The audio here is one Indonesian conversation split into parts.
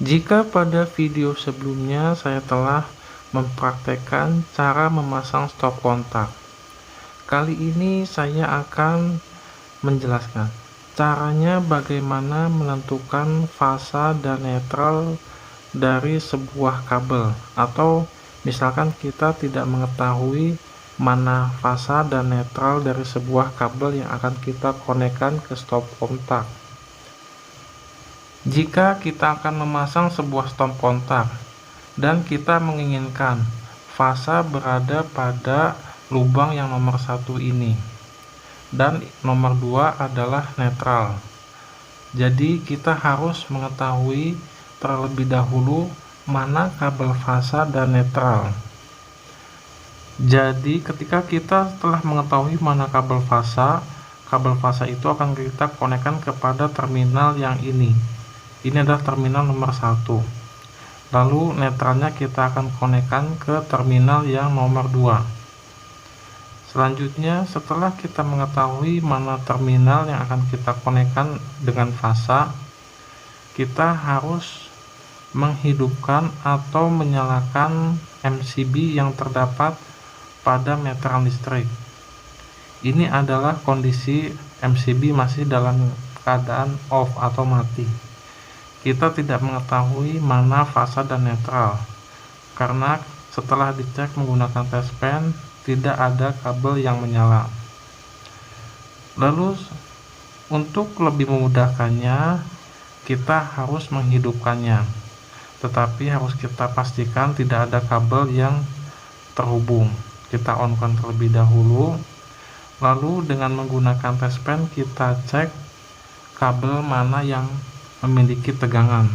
Jika pada video sebelumnya saya telah mempraktekkan cara memasang stop kontak, kali ini saya akan menjelaskan caranya bagaimana menentukan fasa dan netral dari sebuah kabel, atau misalkan kita tidak mengetahui mana fasa dan netral dari sebuah kabel yang akan kita konekkan ke stop kontak. Jika kita akan memasang sebuah stop kontak dan kita menginginkan fasa berada pada lubang yang nomor 1 ini dan nomor 2 adalah netral, jadi kita harus mengetahui terlebih dahulu mana kabel fasa dan netral. Jadi ketika kita telah mengetahui mana kabel fasa itu akan kita konekkan kepada terminal yang ini. Ini adalah terminal nomor 1. Lalu netralnya kita akan konekkan ke terminal yang nomor 2. Selanjutnya, setelah kita mengetahui mana terminal yang akan kita konekkan dengan fasa, kita harus menghidupkan atau menyalakan MCB yang terdapat pada meteran listrik. Ini adalah kondisi MCB masih dalam keadaan off atau mati. Kita tidak mengetahui mana fasa dan netral karena setelah dicek menggunakan test pen tidak ada kabel yang menyala. Lalu untuk lebih memudahkannya, kita harus menghidupkannya, tetapi harus kita pastikan tidak ada kabel yang terhubung. Kita on-kan terlebih dahulu, lalu dengan menggunakan test pen kita cek kabel mana yang memiliki tegangan.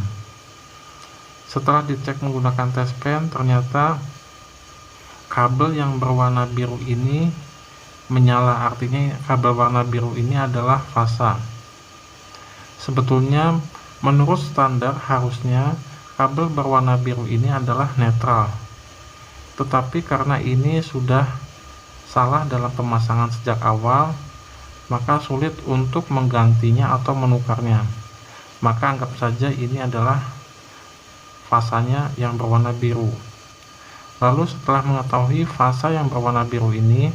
Setelah dicek menggunakan test pen, ternyata kabel yang berwarna biru ini menyala, artinya kabel warna biru ini adalah fasa. Sebetulnya menurut standar harusnya kabel berwarna biru ini adalah netral, tetapi karena ini sudah salah dalam pemasangan sejak awal, maka sulit untuk menggantinya atau menukarnya. Maka anggap saja ini adalah fasanya yang berwarna biru. Lalu setelah mengetahui fasa yang berwarna biru ini,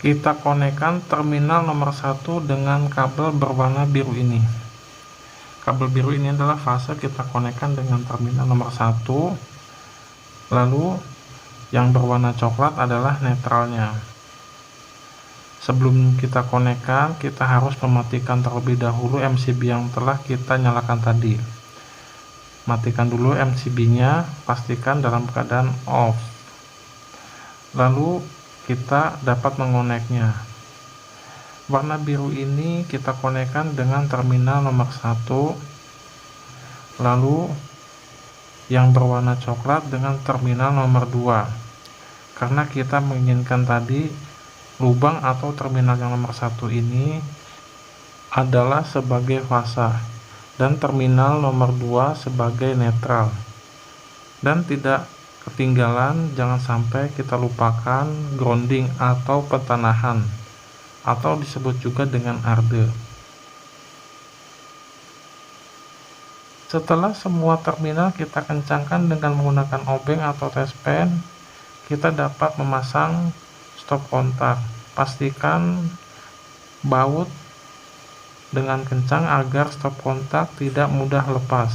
kita konekkan terminal nomor 1 dengan kabel berwarna biru ini. Kabel biru ini adalah fasa, kita konekkan dengan terminal nomor 1. Lalu yang berwarna coklat adalah netralnya. Sebelum kita konekkan, kita harus mematikan terlebih dahulu MCB yang telah kita nyalakan tadi. Matikan dulu MCB-nya, pastikan dalam keadaan off. Lalu kita dapat mengoneknya. Warna biru ini kita konekkan dengan terminal nomor 1. Lalu yang berwarna coklat dengan terminal nomor 2. Karena kita menginginkan tadi lubang atau terminal yang nomor 1 ini adalah sebagai fasa dan terminal nomor 2 sebagai netral. Dan tidak ketinggalan, jangan sampai kita lupakan grounding atau petanahan, atau disebut juga dengan arde. Setelah semua terminal kita kencangkan dengan menggunakan obeng atau test pen, kita dapat memasang stop kontak. Pastikan baut dengan kencang agar stop kontak tidak mudah lepas.